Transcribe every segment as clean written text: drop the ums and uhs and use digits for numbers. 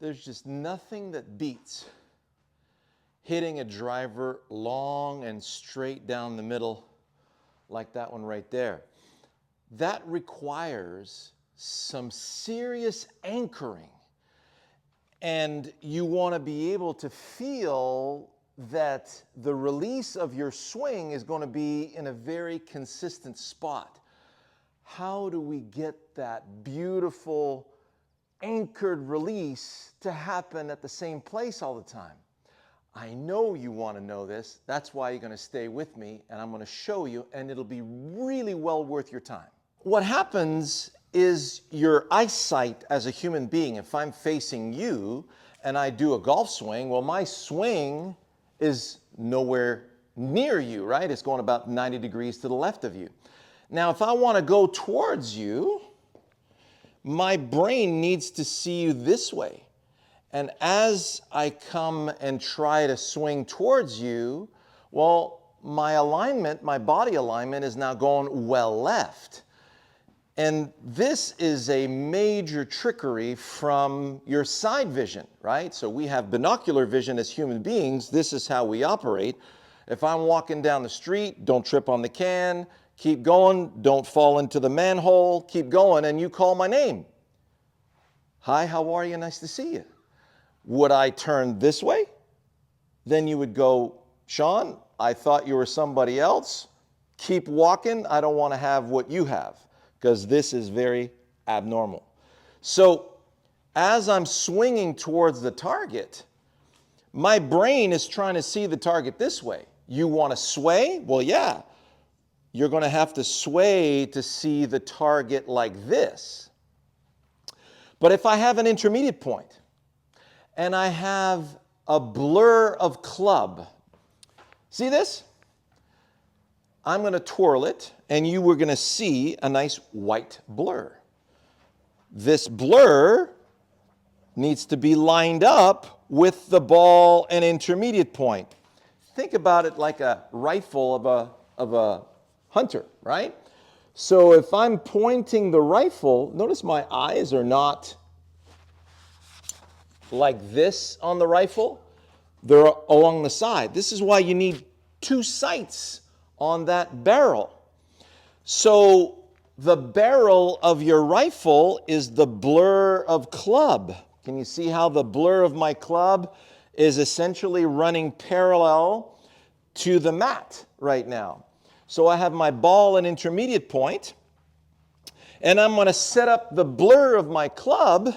There's just nothing that beats hitting a driver long and straight down the middle like that one right there. That requires some serious anchoring. And you want to be able to feel that the release of your swing is going to be in a very consistent spot. How do we get that beautiful anchored release to happen at the same place all the time? I know you want to know this. That's why you're going to stay with me, and I'm going to show you, and it'll be really well worth your time. What happens is your eyesight as a human being, if I'm facing you and I do a golf swing, well, my swing is nowhere near you, right? It's going about 90 degrees to the left of you. Now, if I want to go towards you, my brain needs to see you this way. And as I come and try to swing towards you, well, my alignment, my body alignment is now going well left. And this is a major trickery from your side vision, right? So we have binocular vision as human beings. This is how we operate. If I'm walking down the street, don't trip on the can, keep going, don't fall into the manhole, keep going, and you call my name. Hi, how are you? Nice to see you. Would I turn this way? Then you would go, Shawn, I thought you were somebody else. Keep walking. I don't want to have what you have, because this is very abnormal. So as I'm swinging towards the target, my brain is trying to see the target this way. You want to sway? Well, yeah. You're going to have to sway to see the target like this. But if I have an intermediate point and I have a blur of club, see this? I'm going to twirl it, and you were going to see a nice white blur. This blur needs to be lined up with the ball and intermediate point. Think about it like a rifle of a hunter, right? So if I'm pointing the rifle, notice my eyes are not like this on the rifle. They're along the side. This is why you need two sights on that barrel. So the barrel of your rifle is the blur of club. Can you see how the blur of my club is essentially running parallel to the mat right now? So I have my ball and intermediate point, and I'm going to set up the blur of my club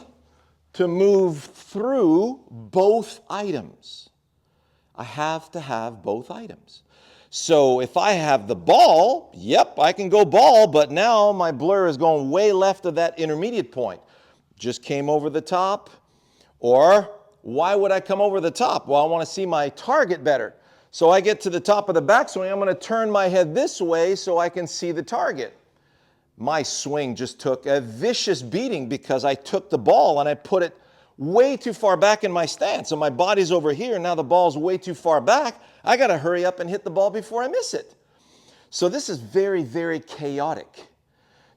to move through both items. I have to have both items. So if I have the ball, yep, I can go ball, but now my blur is going way left of that intermediate point. Just came over the top. Or why would I come over the top? Well, I want to see my target better. So I get to the top of the backswing, I'm going to turn my head this way so I can see the target. My swing just took a vicious beating because I took the ball and I put it way too far back in my stance. So my body's over here, now the ball's way too far back. I got to hurry up and hit the ball before I miss it. So this is very, very chaotic.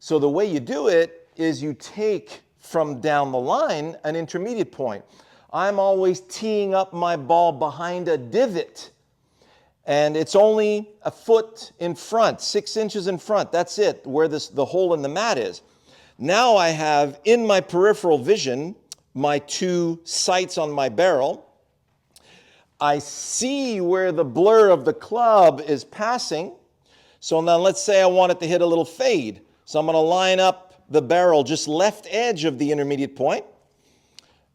So the way you do it is you take from down the line an intermediate point. I'm always teeing up my ball behind a divot. And it's only a foot in front, 6 inches in front. That's it, where the hole in the mat is. Now I have in my peripheral vision my two sights on my barrel. I see where the blur of the club is passing. So now let's say I want it to hit a little fade. So I'm going to line up the barrel just left edge of the intermediate point.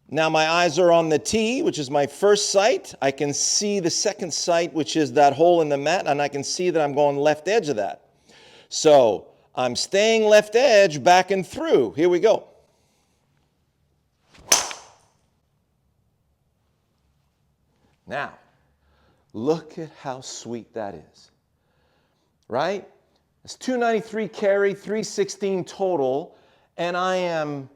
Now my eyes are on the tee, which is my first sight. I can see the second sight, which is that hole in the mat, and I can see that I'm going left edge of that. So I'm staying left edge, back and through. Here we go. Now, look at how sweet that is, right? It's 293 carry, 316 total, and I am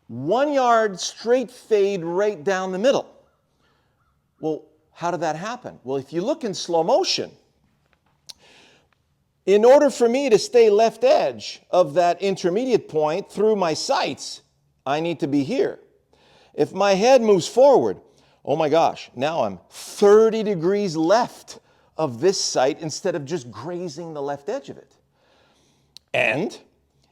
1 yard straight fade right down the middle. Well, how did that happen? Well, if you look in slow motion, in order for me to stay left edge of that intermediate point through my sights, I need to be here. If my head moves forward, oh my gosh, now I'm 30 degrees left of this sight instead of just grazing the left edge of it. And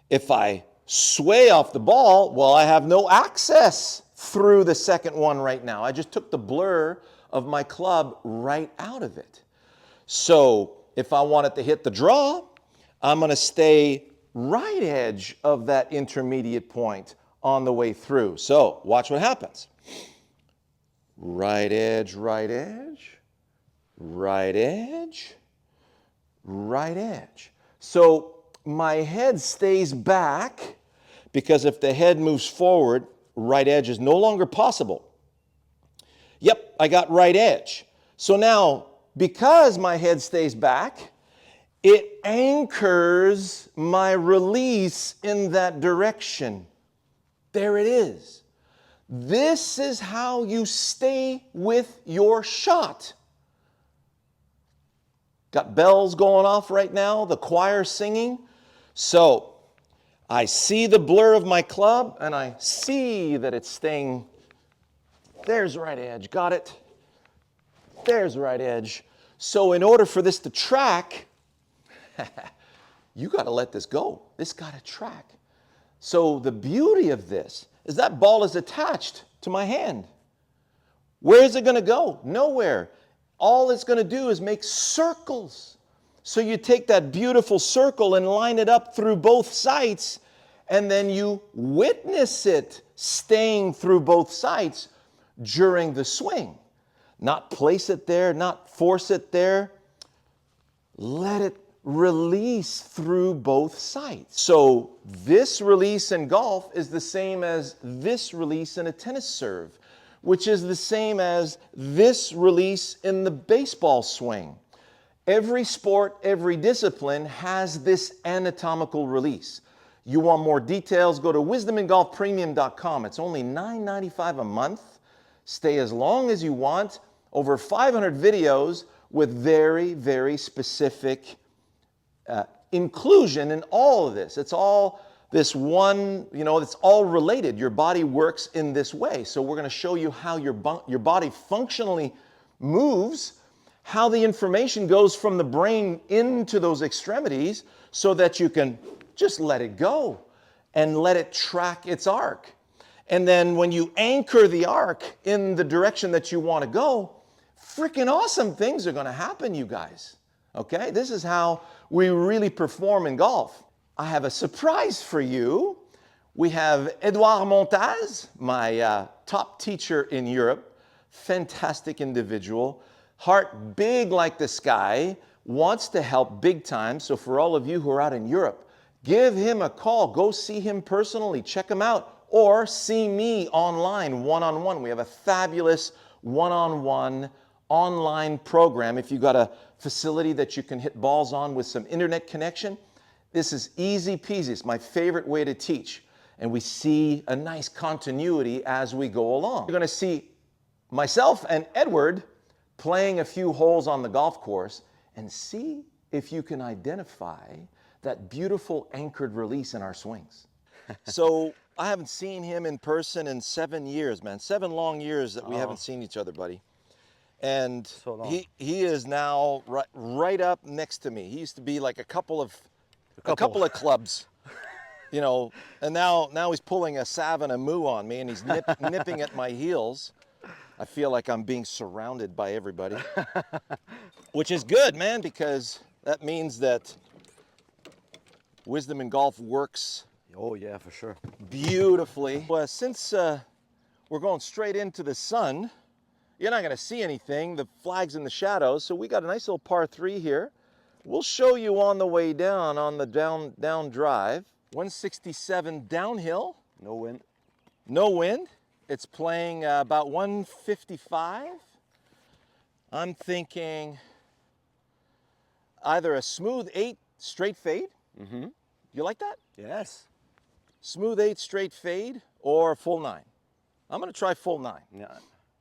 if I sway off the ball, well, I have no access through the second one right now. I just took the blur of my club right out of it. So if I want it to hit the draw, I'm going to stay right edge of that intermediate point on the way through. So watch what happens. Right edge, right edge, right edge, right edge. So my head stays back because if the head moves forward, right edge is no longer possible. Yep, I got right edge. So now, because my head stays back, it anchors my release in that direction. There it is. This is how you stay with your shot. Got bells going off right now, the choir singing. So I see the blur of my club and I see that it's staying. There's right edge, got it. There's right edge. So in order for this to track, you got to let this go. This got to track. So the beauty of this is that ball is attached to my hand. Where is it going to go? Nowhere. All it's going to do is make circles. So you take that beautiful circle and line it up through both sides, and then you witness it staying through both sides during the swing. Not place it there, not force it there. Let it release through both sides. So this release in golf is the same as this release in a tennis serve, which is the same as this release in the baseball swing. Every sport, every discipline has this anatomical release. You want more details, go to wisdomingolfpremium.com. It's only $9.95 a month. Stay as long as you want. Over 500 videos with very, very specific inclusion in all of this. It's all this one, it's all related. Your body works in this way. So we're going to show you how your body functionally moves, how the information goes from the brain into those extremities so that you can just let it go and let it track its arc. And then when you anchor the arc in the direction that you want to go, freaking awesome things are going to happen, you guys. Okay? This is how we really perform in golf. I have a surprise for you. We have Edoir Montaz, my top teacher in Europe, fantastic individual, heart big like the sky, wants to help big time. So for all of you who are out in Europe, give him a call. Go see him personally, check him out, or see me online, one-on-one. We have a fabulous one-on-one online program. If you've got a facility that you can hit balls on with some internet connection, this is easy peasy. It's my favorite way to teach. And we see a nice continuity as we go along. You're going to see myself and Edward playing a few holes on the golf course and see if you can identify that beautiful anchored release in our swings. So I haven't seen him in person in 7 years, man. 7 long years that we haven't seen each other, buddy. And so he is now right up next to me. He used to be like a couple of clubs, and now he's pulling a Savannah moo on me, and he's nipping at my heels. I feel like I'm being surrounded by everybody, which is good, man, because that means that Wisdom in Golf works. Oh yeah, for sure. Beautifully. Well, since we're going straight into the sun, you're not going to see anything. The flag's in the shadows, so we got a nice little par 3 here. We'll show you on the way down on the down drive. 167 downhill. No wind. No wind. It's playing about 155. I'm thinking either a smooth 8 straight fade. Mm-hmm. You like that? Yes. Smooth 8 straight fade or full 9. I'm going to try full 9. Yeah,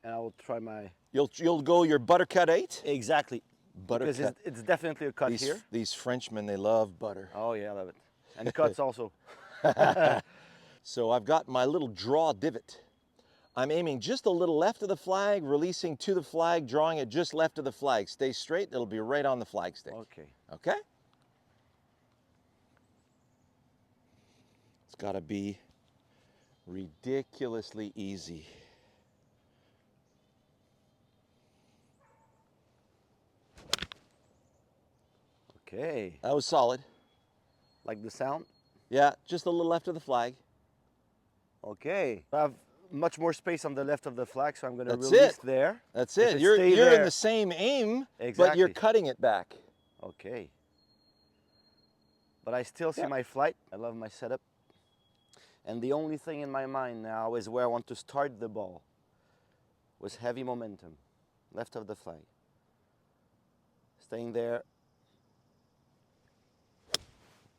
and I will try my. You'll go your buttercut 8. Exactly. Buttercut. Because it's definitely a cut here. These Frenchmen, they love butter. Oh yeah, I love it. And cuts also. So I've got my little draw divot. I'm aiming just a little left of the flag, releasing to the flag, drawing it just left of the flag. Stay straight, it'll be right on the flagstick. Okay. Okay? It's got to be ridiculously easy. Okay. That was solid. Like the sound? Yeah, just a little left of the flag. Okay. I have much more space on the left of the flag, so I'm going to That's release it. there. That's If it. it You're stay in there- the same aim, but Exactly. you're cutting it back. Okay. But I still see my flight. I love my setup. And the only thing in my mind now is where I want to start the ball. With heavy momentum. Left of the flag. Staying there.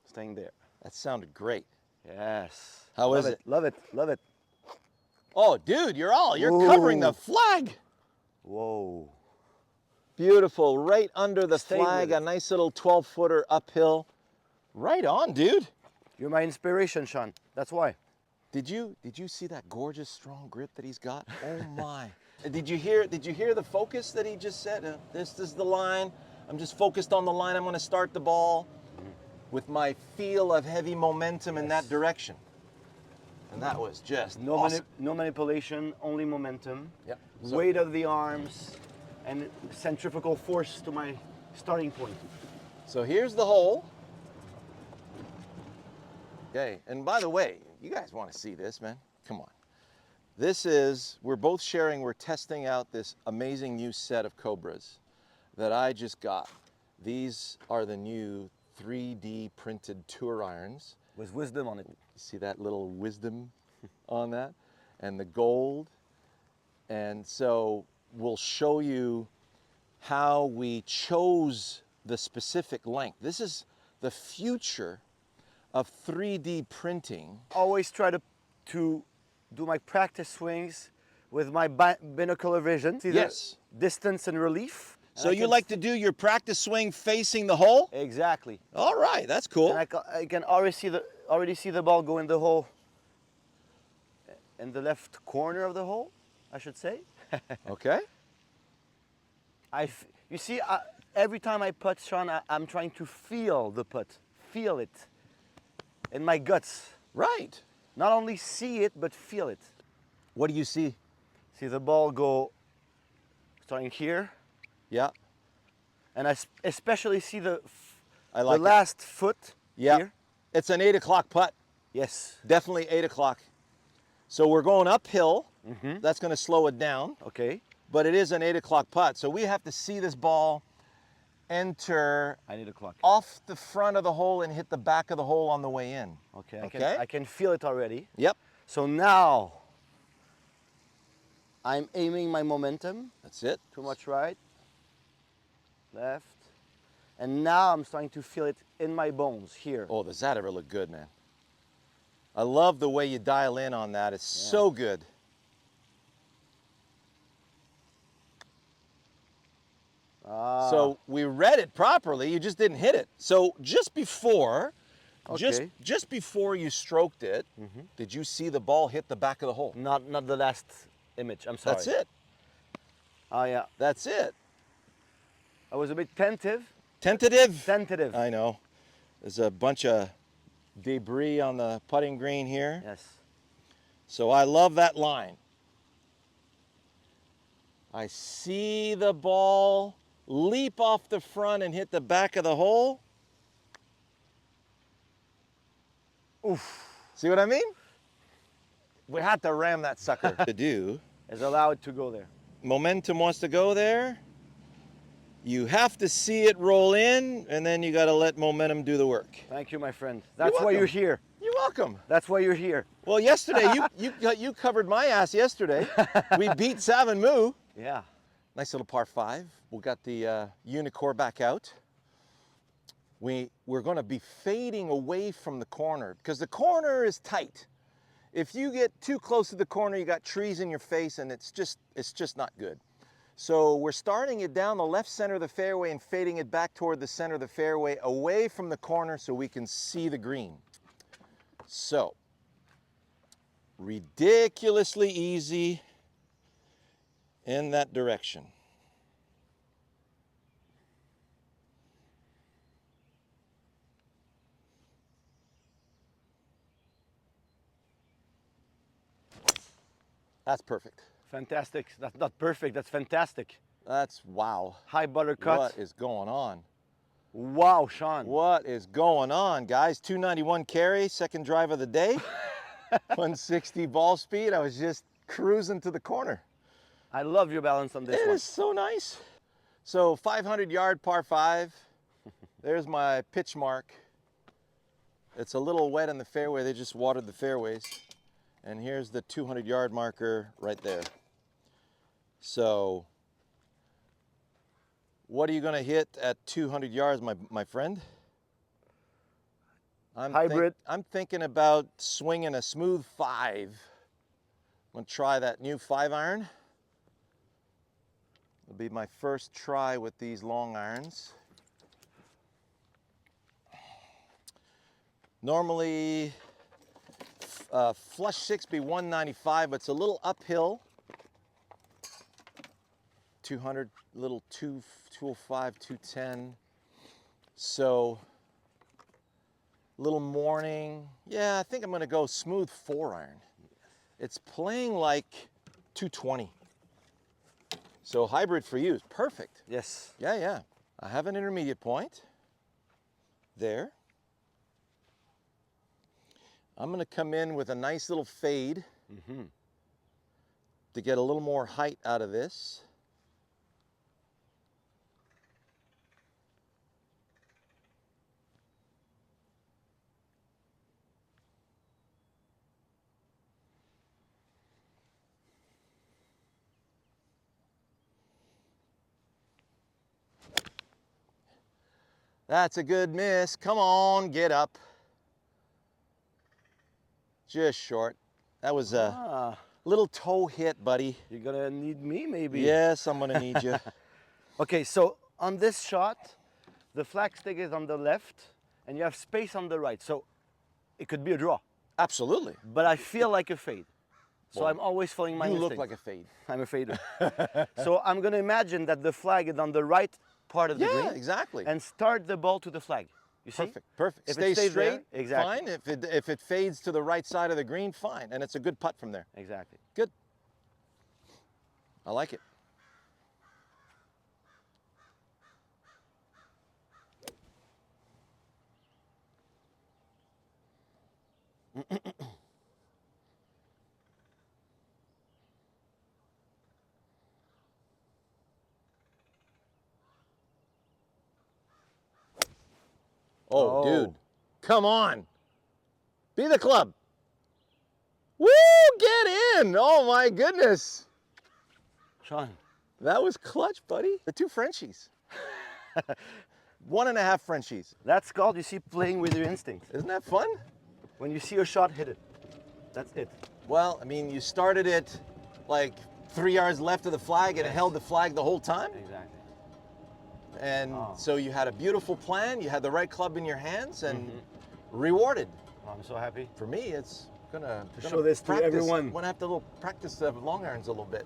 Staying there. That sounded great. Yes. How love is it? Love it. Love it. Oh, dude, you're Ooh. covering the flag. Whoa. Beautiful, right under the Stay flag, with a it. nice little 12-footer uphill. Right on, dude. You're my inspiration, Shawn. That's why. Did you see that gorgeous strong grip that he's got? Oh my. Did you hear the focus that he just said? This is the line. I'm just focused on the line. I'm going to start the ball with my feel of heavy momentum in that direction. And that was just No, awesome. no manipulation, only momentum. Yep. Weight of the arms and centrifugal force to my starting point. So here's the hole. Okay, and by the way, you guys want to see this, man? Come on. This is, we're both sharing, we're testing out this amazing new set of Cobras that I just got. These are the new 3D printed tour irons. With wisdom on it. You see that little wisdom on that? And the gold. And so we'll show you how we chose the specific length. This is the future of 3D printing. Always try to do my practice swings with my binocular vision. See Yes. the distance and relief. So And I you can like to do your practice swing facing the hole? Exactly. All right, that's cool. And I can already see the ball go in the hole, in the left corner of the hole, I should say. Okay. You see, every time I putt, Shawn, I'm trying to feel the putt, feel it in my guts. Right. Not only see it, but feel it. What do you see? See the ball go starting here, Yeah. and I especially see the I like it. last foot Yeah. here. It's an 8 o'clock putt. Yes. Definitely 8 o'clock. So we're going uphill. That's going to slow it down. Okay. But it is an 8 o'clock putt. So we have to see this ball enter I need a clock. off the front of the hole and hit the back of the hole on the way in. Okay. Okay. I can feel it already. Yep. So now I'm aiming my momentum. That's it. Too much right, left, and now I'm starting to feel it in my bones here. Oh, does that ever look good, man? I love the way you dial in on that. It's so good. So we read it properly, you just didn't hit it. So just before, Okay. just before you stroked it, did you see the ball hit the back of the hole? Not the last image. I'm sorry. That's it. Oh yeah. That's it. I was a bit tentative. Tentative. I know. There's a bunch of debris on the putting green here. Yes. So I love that line. I see the ball leap off the front and hit the back of the hole. Oof. See what I mean? We had to ram that sucker. To do. Is allowed to go there. Momentum wants to go there. You have to see it roll in, and then you got to let momentum do the work. Thank you, my friend. That's why welcome. you're here. You're welcome. That's why you're here. Well, yesterday you covered my ass yesterday. We beat Savannah. Yeah. Nice little par 5. We got the UNEEKOR back out. We're going to be fading away from the corner because the corner is tight. If you get too close to the corner, you got trees in your face, and it's just not good. So we're starting it down the left center of the fairway and fading it back toward the center of the fairway, away from the corner so we can see the green. So, ridiculously easy. in that direction. That's perfect. Fantastic. That's not perfect, that's fantastic. That's wow. High buttercut. What is going on? Wow, Shawn. What is going on, guys? 291 carry, second drive of the day. 160 ball speed. I was just cruising to the corner. I love your balance on this It one. is so nice. So 500-yard par 5. There's my pitch mark. It's a little wet in the fairway. They just watered the fairways. And here's the 200-yard marker right there. So what are you going to hit at 200 yards, my friend? Hybrid. I'm thinking about swinging a smooth 5. I'm going to try that new 5-iron. It'll be my first try with these long irons. Normally, flush 6 be 195, but it's a little uphill. 200, little 205, 210. So, little morning. Yeah, I think I'm going to go smooth 4-iron. It's playing like 220. So hybrid for you is perfect. Yes. Yeah, yeah. I have an intermediate point there. I'm going to come in with a nice little fade to get a little more height out of this. That's a good miss. Come on, get up. Just short. That was a little toe hit, buddy. You're gonna need me, maybe. Yes, I'm gonna need you. Okay, so on this shot, the flag stick is on the left, and you have space on the right. So it could be a draw. Absolutely. But I feel like a fade. So Well, I'm always following my You instinct. look like a fade. I'm a fader. So I'm gonna imagine that the flag is on the right part of the green. Yeah, exactly. And start the ball to the flag. You see? Perfect, perfect. If it Stay stays straight, there, exactly. fine. If it fades to the right side of the green, fine. And it's a good putt from there. Exactly. Good. I like it. Oh, dude. Come on. Be the club. Woo! Get in. Oh, my goodness. Shawn. That was clutch, buddy. The 2 Frenchies. 1.5 Frenchies. That's called, you see, playing with your instinct. Isn't that fun? When you see a shot, hit it. That's it. Well, I mean, you started it like 3 yards left of the flag and it held the flag the whole time. Exactly. And so you had a beautiful plan, you had the right club in your hands, and rewarded. I'm so happy. For me, it's gonna show this to practice. everyone. I'm gonna have to practice long irons a little bit.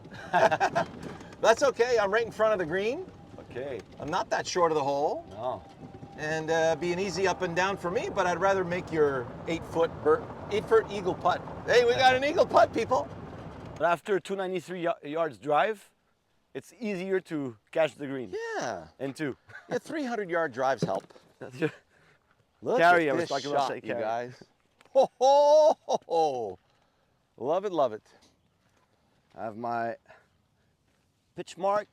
That's okay, I'm right in front of the green. Okay. I'm not that short of the hole. No. And be an easy up and down for me, but I'd rather make your 8-foot eagle putt. Hey, we got an eagle putt, people. But after 293 yards drive, it's easier to catch the green. Yeah. And 2. Yeah, 300-yard drives help. Look Carry, I at was this talking about shot, you carry. guys. Ho, ho, ho, ho. Love it, love it. I have my pitch mark.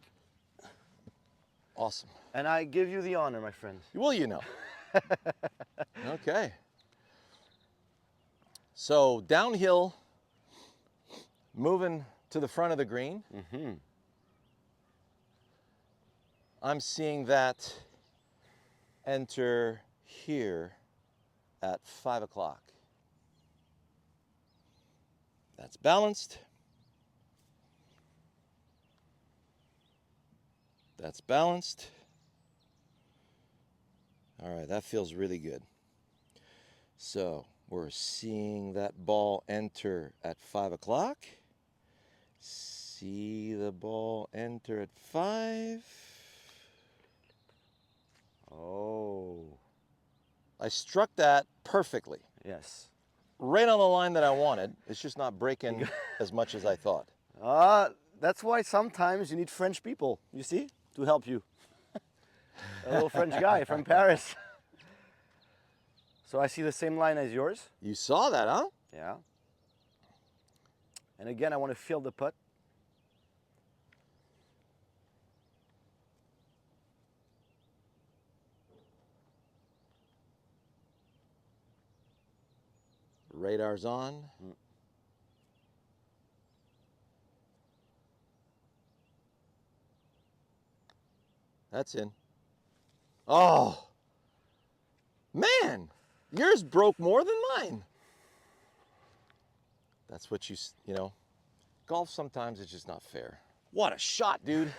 Awesome. And I give you the honor, my friend. Well, you know. Okay. So downhill, moving to the front of the green. I'm seeing that enter here at 5 o'clock. That's balanced. That's balanced. All right, that feels really good. So we're seeing that ball enter at 5 o'clock. see the ball enter at 5. Oh. I struck that perfectly. Yes. Right on the line that I wanted. It's just not breaking as much as I thought. That's why sometimes you need French people, you see, to help you. A little French guy from Paris. So I see the same line as yours. You saw that, huh? Yeah. And again, I want to feel the putt. Radar's on. That's in. Oh, man, yours broke more than mine. That's what you know, golf sometimes is just not fair. What a shot, dude.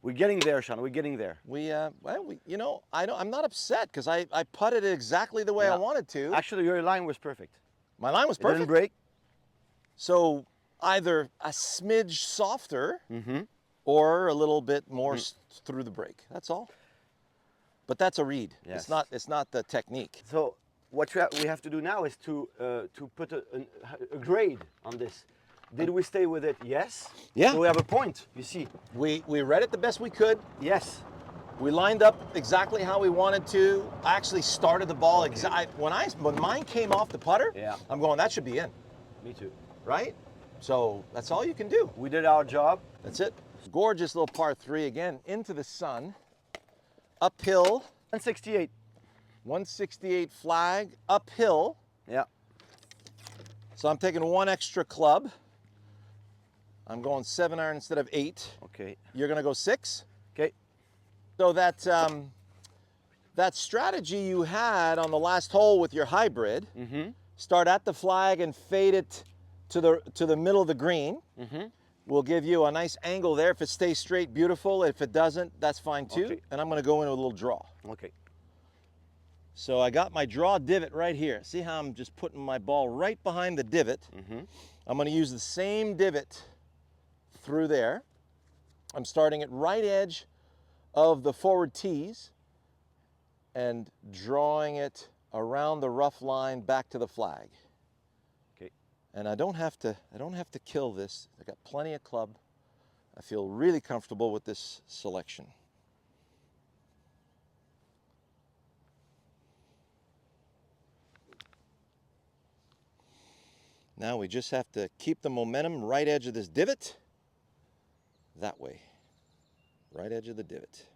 We're getting there, Shawn. We're getting there. You know, I'm not upset because I putted it exactly the way I wanted to. Actually, your line was perfect. My line was It perfect. didn't break. So either a smidge softer or a little bit more through the break. That's all. But that's a read. Yes. It's not the technique. So what we have to do now is to put a grade on this. Did we stay with it? Yes. Yeah. So we have a point, you see. We read it the best we could. Yes. We lined up exactly how we wanted to. I actually started the ball when mine came off the putter. Yeah. I'm going, that should be in. Me too. Right? So that's all you can do. We did our job. That's it. Gorgeous little par 3 again, into the sun, uphill. 168. 168 flag, uphill. Yeah. So I'm taking one extra club. I'm going 7-iron instead of 8. Okay. You're gonna go 6. Okay. So that strategy you had on the last hole with your hybrid, start at the flag and fade it to the middle of the green. Will give you a nice angle there. If it stays straight, beautiful. If it doesn't, that's fine too. Okay. And I'm gonna go in with a little draw. Okay. So I got my draw divot right here. See how I'm just putting my ball right behind the divot? I'm gonna use the same divot through there. I'm starting at right edge of the forward tees and drawing it around the rough line back to the flag. Okay. And I don't have to kill this. I got plenty of club. I feel really comfortable with this selection. Now we just have to keep the momentum right edge of this divot. That way. Right edge of the divot.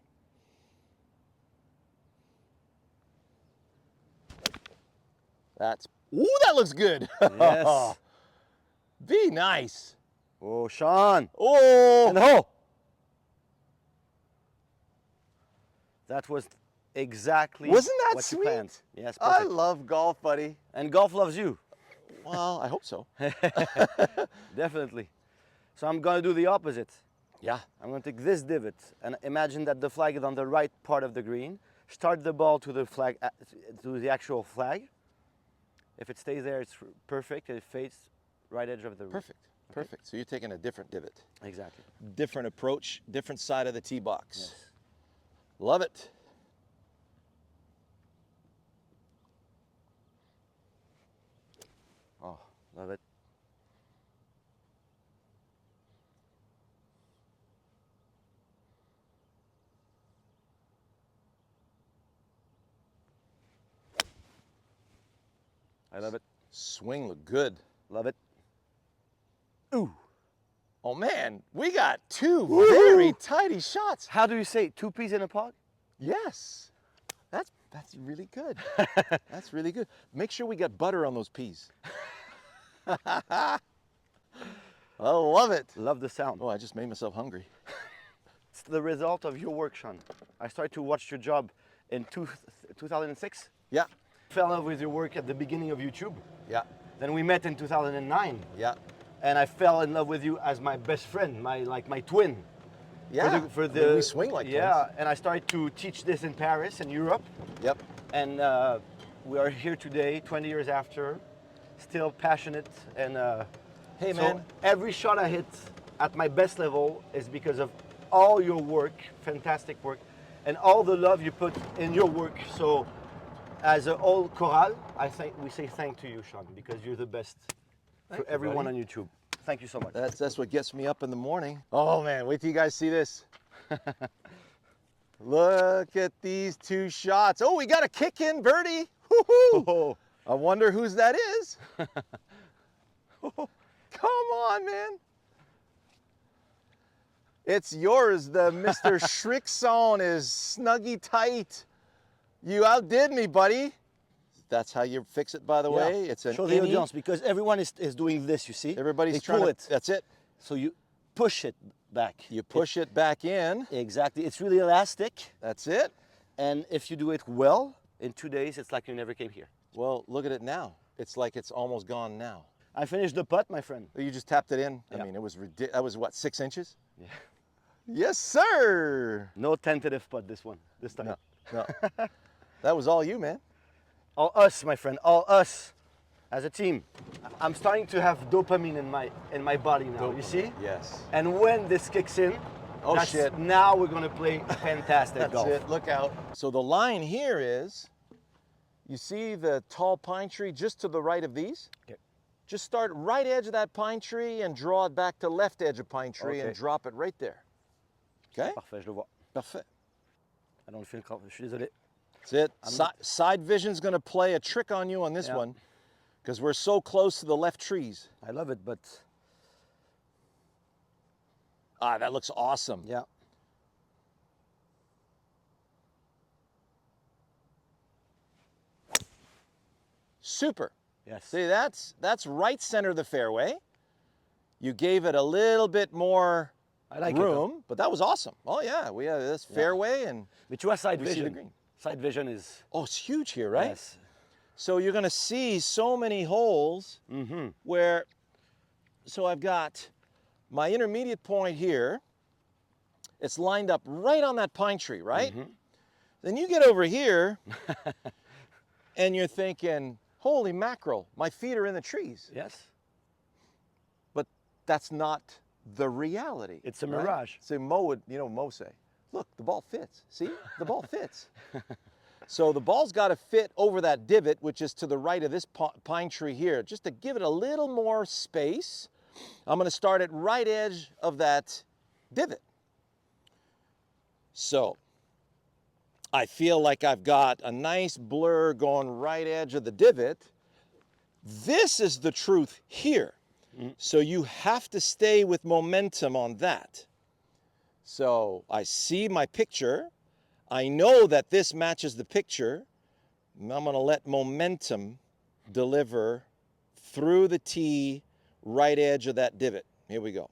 Ooh, that looks good. Yes. Be nice. Oh, Shawn. Oh. And the hole. That was exactly Wasn't that what sweet? you planned. Yes, I perfect. love golf, buddy. And golf loves you. Well, I hope so. Definitely. So I'm going to do the opposite. Yeah. I'm going to take this divot and imagine that the flag is on the right part of the green. Start the ball to the flag, to the actual flag. If it stays there, it's perfect. It fades right edge of the Perfect. Okay. Perfect. So you're taking a different divot. Exactly. Different approach, different side of the tee box. Yes. Love it. Oh, love it. I love it. Swing look good. Love it. Ooh. Oh man, we got two very tidy shots. How do you say 2 peas in a pod? Yes. That's really good. That's really good. Make sure we get butter on those peas. I love it. Love the sound. Oh, I just made myself hungry. It's the result of your work, Shawn. I started to watch your job in 2006. Yeah. Fell in love with your work at the beginning of YouTube. Yeah. Then we met in 2009. Yeah. And I fell in love with you as my best friend, my twin. Yeah. For the we swing like yeah, twins. and I started to teach this in Paris and Europe. Yep. And we are here today, 20 years after, still passionate and Hey, So man. every shot I hit at my best level is because of all your work, fantastic work, and all the love you put in your work. So as a whole chorale, I think we say thank to you, Shawn, because you're the best for everyone on YouTube. Thank you so much. That's what gets me up in the morning. Oh man, wait till you guys see this. Look at these 2 shots. Oh, we got a kick in birdie. Woo-hoo. Oh. I wonder whose that is. Come on, man. It's yours. The Mr. Schrickson is snuggy tight. You outdid me, buddy. That's how you fix it, by the way. It's an Show the innie. audience, because everyone is doing this, you see? Everybody's they trying pull to, it. That's it. So you push it back. You push it back in. Exactly. It's really elastic. That's it. And if you do it well, in 2 days, it's like you never came here. Well, look at it now. It's like it's almost gone now. I finished the putt, my friend. You just tapped it in. Yeah. I mean, it was that was what, 6 inches? Yeah. Yes, sir. No tentative putt this time. No. That was all you, man. All us, my friend, all us as a team. I'm starting to have dopamine in my body now, you see? Yes. And when this kicks in, Oh, shit. now we're gonna play fantastic That's golf. it. Look out. So the line here is, you see the tall pine tree just to the right of these? Okay. Just start right edge of that pine tree and draw it back to left edge of pine tree and Okay. drop it right there. Okay? Parfait, je le vois. Parfait. I don't feel confident, je suis désolé. That's it. Side vision's going to play a trick on you on this Yeah. one because we're so close to the left trees. I love it, but Ah, that looks awesome. yeah. Super. Yes. See, that's right center of the fairway. You gave it a little bit more I like room, but that was awesome. Oh yeah, we have this fairway and Mais tu vois, side we see the vision. green. Side vision is Oh, it's huge here, right? Yes. So you're going to see so many holes where, so I've got my intermediate point here. It's lined up right on that pine tree, right? Then you get over here and you're thinking, holy mackerel, my feet are in the trees. Yes. But that's not the reality. It's a right? mirage. So Mo would, Mo say, look, the ball fits. See, the ball fits. So the ball's got to fit over that divot, which is to the right of this pine tree here. Just to give it a little more space, I'm going to start at right edge of that divot. So I feel like I've got a nice blur going right edge of the divot. This is the truth here. So you have to stay with momentum on that. So I see my picture. I know that this matches the picture. I'm going to let momentum deliver through the tee, right edge of that divot. Here we go.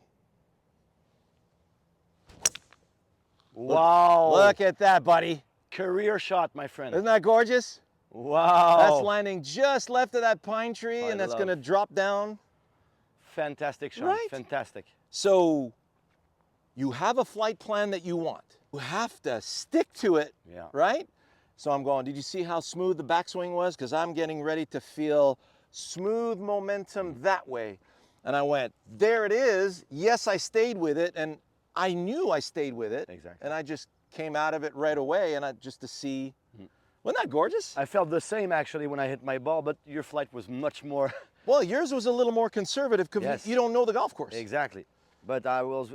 Wow. Look at that, buddy. Career shot, my friend. Isn't that gorgeous? Wow. That's landing just left of that pine tree, I and that's love. going to drop down. Fantastic shot. Right? Fantastic. So you have a flight plan that you want. You have to stick to it, Yeah. right? So I'm going, did you see how smooth the backswing was? Because I'm getting ready to feel smooth momentum that way. And I went, there it is. Yes, I stayed with it, and I knew I stayed with it. Exactly. And I just came out of it right away, and just to see. Wasn't that gorgeous? I felt the same actually when I hit my ball, but your flight was much more. Well, yours was a little more conservative because Yes. you don't know the golf course. Exactly. But I was,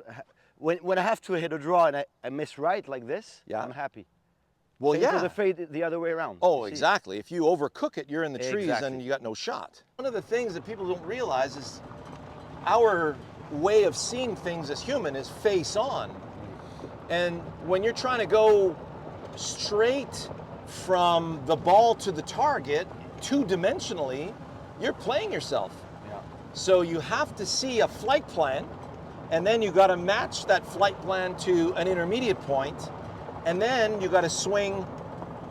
when I have to hit a draw and I miss right like this, Yeah. I'm happy. Well, Same yeah. for the fade the other way around. Oh, See? exactly. If you overcook it, you're in the trees Exactly. and you got no shot. One of the things that people don't realize is our way of seeing things as human is face on. And when you're trying to go straight from the ball to the target, two-dimensionally, you're playing yourself. Yeah. So you have to see a flight plan, and then you got to match that flight plan to an intermediate point, and then you got to swing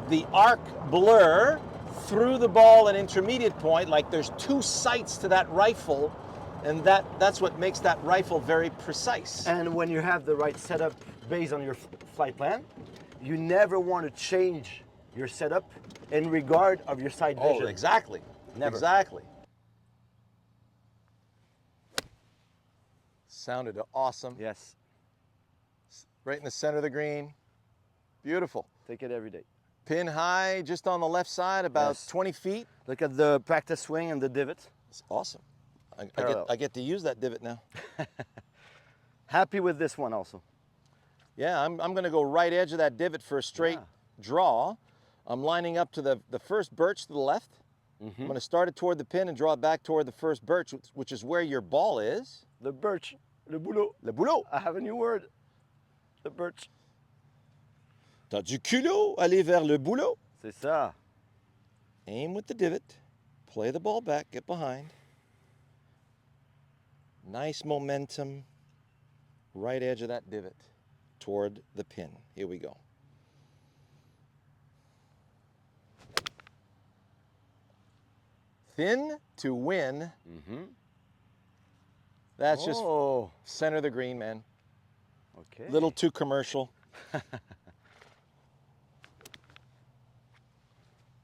the arc blur through the ball and intermediate point, like there's two sights to that rifle, and that's what makes that rifle very precise. And when you have the right setup based on your flight plan, you never want to change your setup in regard of your side vision. Oh, exactly. Never. Exactly. Sounded awesome. Yes. Right in the center of the green. Beautiful. Take it every day. Pin high, just on the left side, about Yes. 20 feet. Look at the practice swing and the divot. It's awesome. Parallel. I get to use that divot now. Happy with this one also. Yeah, I'm going to go right edge of that divot for a straight draw. I'm lining up to the first birch to the left. I'm going to start it toward the pin and draw it back toward the first birch, which is where your ball is. The birch. Le boulot. Le boulot. I have a new word. The birch. T'as du culot, aller vers le boulot. C'est ça. Aim with the divot. Play the ball back, get behind. Nice momentum. Right edge of that divot toward the pin. Here we go. Thin to win. That's just center of the green, man. Okay. Little too commercial.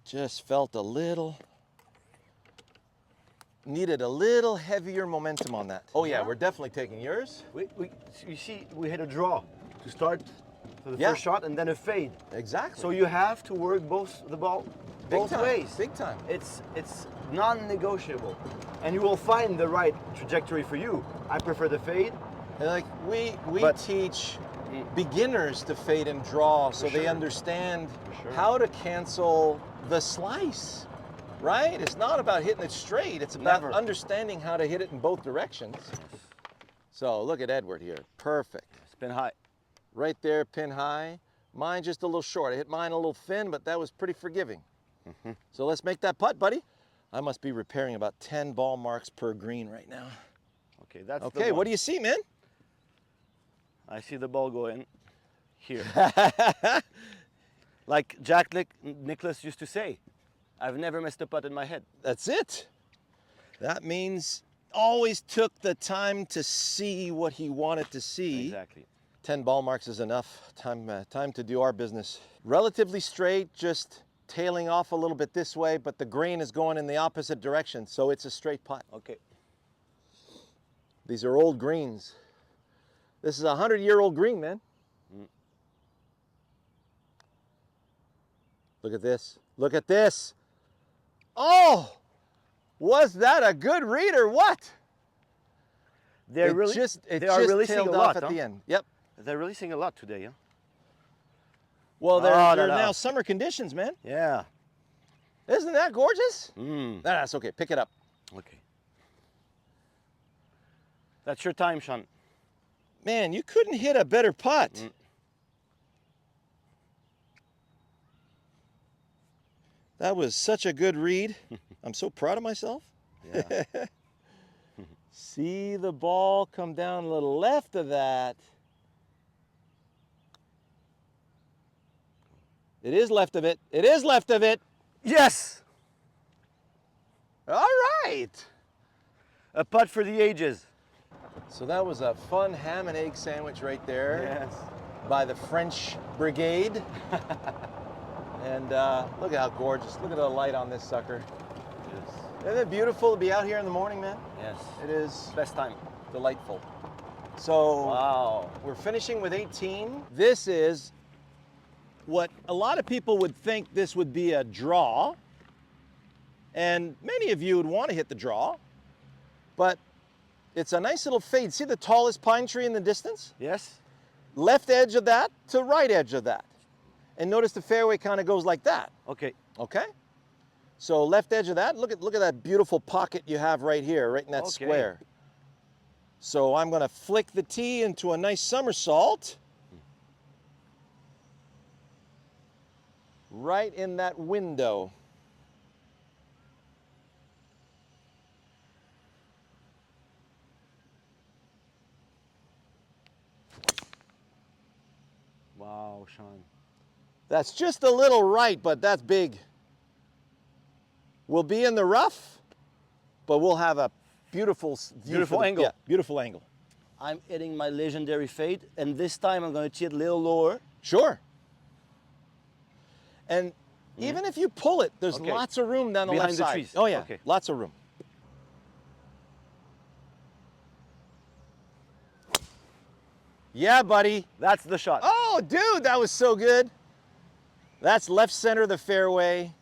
Just felt a little, needed a little heavier momentum on that. Oh yeah, we're definitely taking yours. You see, we had a draw to start for the Yeah. first shot and then a fade. Exactly. So you have to work the ball both time, ways. big time. It's non-negotiable, and you will find the right trajectory for you. I prefer the fade. And like we But- teach beginners to fade and draw so they sure. understand sure. how to cancel the slice, right? It's not about hitting it straight. It's about Never. understanding how to hit it in both directions. So look at Edward here. Perfect. Spin high. Right there, pin high. Mine just a little short. I hit mine a little thin, but that was pretty forgiving. So let's make that putt, buddy. I must be repairing about 10 ball marks per green right now. Okay, that's the Okay, one. what do you see, man? I see the ball going here. Like Jack Nicklaus used to say, I've never missed a putt in my head. That's it. That means always took the time to see what he wanted to see. Exactly. 10 ball marks is enough. Time to do our business. Relatively straight, just tailing off a little bit this way, but the grain is going in the opposite direction, so it's a straight putt. Okay. These are old greens. This is a 100-year-old green, man. Look at this. Look at this. Oh, was that a good read or what? They're It really, just they are releasing a tailed lot off at huh? the end. Yep. They're releasing a lot today, yeah? Well, Oh, they're no. now summer conditions, man. Yeah. Isn't that gorgeous? Mm. That's okay. Pick it up. Okay. That's your time, Shawn. Man, you couldn't hit a better putt. That was such a good read. I'm so proud of myself. Yeah. See the ball come down a little left of that. It is left of it. It is left of it. Yes! All right. A putt for the ages. So that was a fun ham and egg sandwich right there Yes. by the French Brigade. And look at how gorgeous. Look at the light on this sucker. Yes. Isn't it beautiful to be out here in the morning, man? Yes. It is Best time. delightful. So Wow. we're finishing with 18. This is what a lot of people would think this would be a draw. And many of you would want to hit the draw. But it's a nice little fade. See the tallest pine tree in the distance? Yes? Left edge of that to right edge of that. And notice the fairway kind of goes like that. Okay. Okay? So left edge of that, look at that beautiful pocket you have right here, right in that Okay. square. So I'm gonna flick the tee into a nice somersault. Right in that window. Wow, Shawn. That's just a little right, but that's big. We'll be in the rough, but we'll have a beautiful view Beautiful for the- angle. Yeah, beautiful angle. I'm hitting my legendary fade, and this time I'm going to tee it a little lower. Sure. And even if you pull it, there's Okay. lots of room down the Behind left the side. trees. Oh yeah, Okay. lots of room. Yeah, buddy. That's the shot. Oh, dude, that was so good. That's left center of the fairway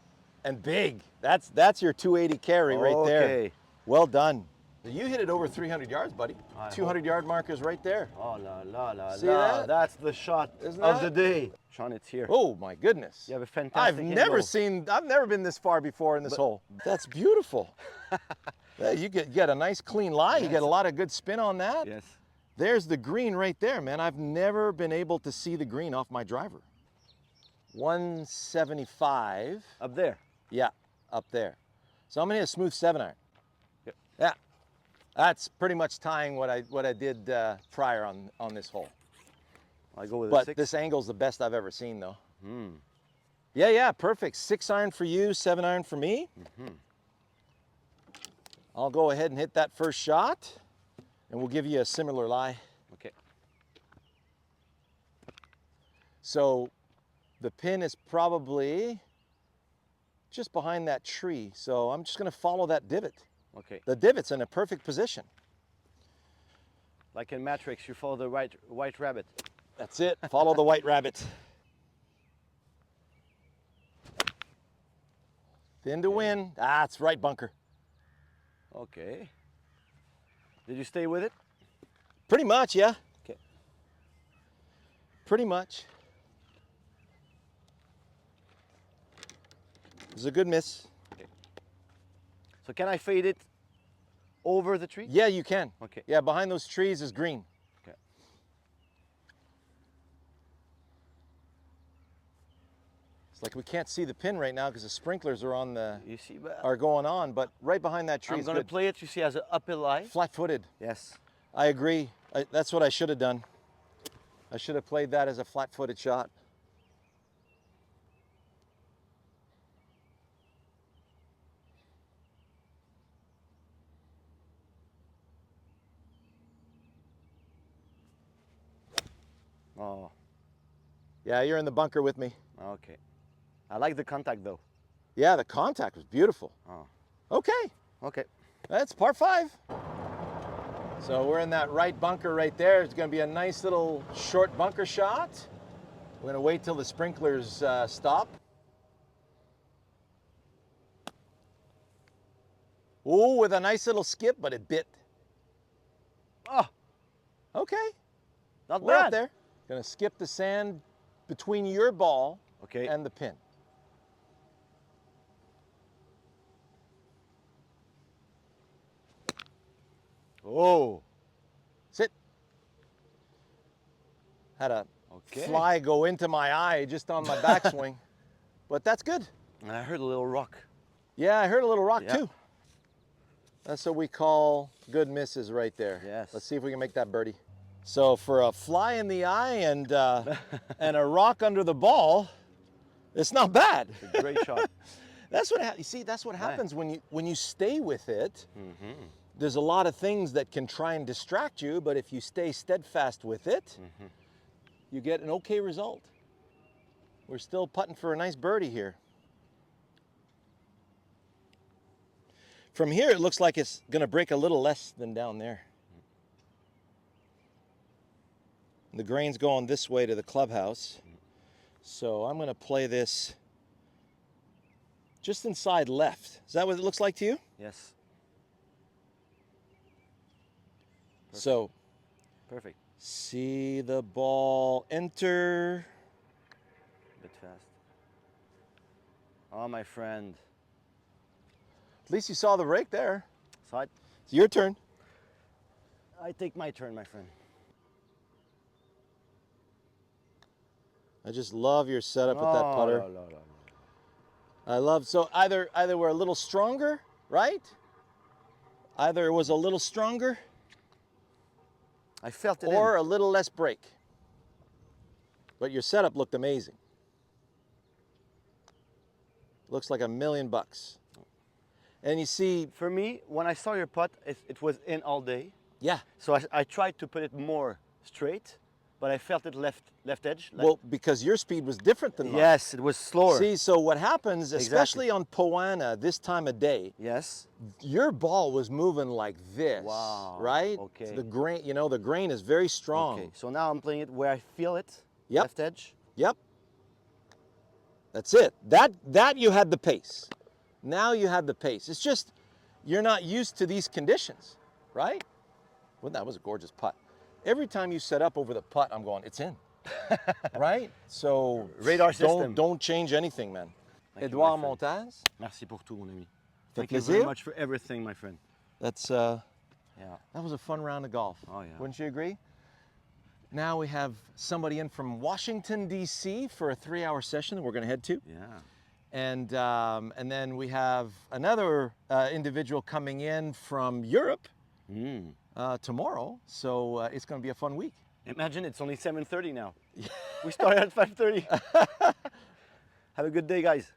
and big. That's your 280 carry right there. Okay. Well done. You hit it over 300 yards, buddy. I 200 yard markers right there. Oh, la, la, la, See la. that? That's the shot Isn't of that? the day. Shawn, it's here. Oh my goodness. You have a fantastic I've never been this far before in this hole. That's beautiful. Yeah, you get a nice clean lie. You get a lot of good spin on that. Yes. There's the green right there, man. I've never been able to see the green off my driver. 175. Up there. Yeah, up there. So I'm gonna hit a smooth 7-iron. Yep. Yeah, that's pretty much tying what I did prior on this hole. I go with a But 6. this angle's the best I've ever seen, though. Mm. Yeah, perfect. 6-iron for you, 7-iron for me. Mm-hmm. I'll go ahead and hit that first shot, and we'll give you a similar lie. Okay. So the pin is probably just behind that tree. So I'm just gonna follow that divot. Okay. The divot's in a perfect position. Like in Matrix, you follow the white rabbit. That's it, follow the white rabbit. Pin to win. Ah, it's right bunker. Okay. Did you stay with it? Pretty much, yeah. Okay. Pretty much. It was a good miss. Okay. So can I fade it over the tree? Yeah, you can. Okay. Yeah, behind those trees is green. Okay. It's like we can't see the pin right now because the sprinklers are on the You see, but are going on, but right behind that tree I'm is gonna good. play it. You see, as an upper lie. Flat-footed. Yes. I agree. That's what I should have done. I should have played that as a flat-footed shot. Oh. Yeah, you're in the bunker with me. Okay. I like the contact though. Yeah, the contact was beautiful. Oh. Okay, Okay. that's par 5. So we're in that right bunker right there. It's gonna be a nice little short bunker shot. We're gonna wait till the sprinklers stop. Ooh, with a nice little skip, but it bit. Oh, Okay, not we're bad. up there. Gonna skip the sand between your ball Okay. and the pin. Oh. Sit. Had a Okay. fly go into my eye just on my backswing, but that's good. And I heard a little rock. Yeah, I heard a little rock Yeah. too. That's what we call good misses right there. Yes. Let's see if we can make that birdie. So for a fly in the eye and and a rock under the ball, it's not bad. It's a great shot. That's what you see. That's what Right. happens when you stay with it. Mm-hmm. There's a lot of things that can try and distract you, but if you stay steadfast with it, you get an okay result. We're still putting for a nice birdie here. From here, it looks like it's going to break a little less than down there. The grain's going this way to the clubhouse. So I'm going to play this just inside left. Is that what it looks like to you? Yes. So Perfect. see the ball enter. A bit fast. Oh, my friend. At least you saw the rake there. Side. It's your turn. I take my turn, my friend. I just love your setup with that Oh, putter. no. I love, so either we're a little stronger, right? Either it was a little stronger I felt it or in. a little less break. But your setup looked amazing. Looks like $1,000,000. And you see, For me, when I saw your putt, it was in all day. yeah, So I tried to put it more straight, but I felt it left edge. Well, because your speed was different than mine. Yes, it was slower. See, so what happens, Exactly. especially on Poana this time of day, Yes. your ball was moving like this, Wow, right? okay. So the grain, you know, the grain is very strong. Okay, so now I'm playing it where I feel it. Yep. Left edge. Yep. That's it. That you had the pace. Now you had the pace. It's just you're not used to these conditions, right? Well, that was a gorgeous putt. Every time you set up over the putt, I'm going, it's in, right? So Radar system. Don't change anything, man. Thank you, Edouard my friend. Montaz. Merci pour tout, mon ami. Fait Thank you plaisir. very much for everything, my friend. That's Yeah. that was a fun round of golf. Oh, yeah. Wouldn't you agree? Now we have somebody in from Washington, D.C. for a 3-hour session that we're going to head to. Yeah. And then we have another individual coming in from Europe tomorrow. So it's going to be a fun week. Imagine it's only 7:30 now. We started at 5:30. Have a good day, guys.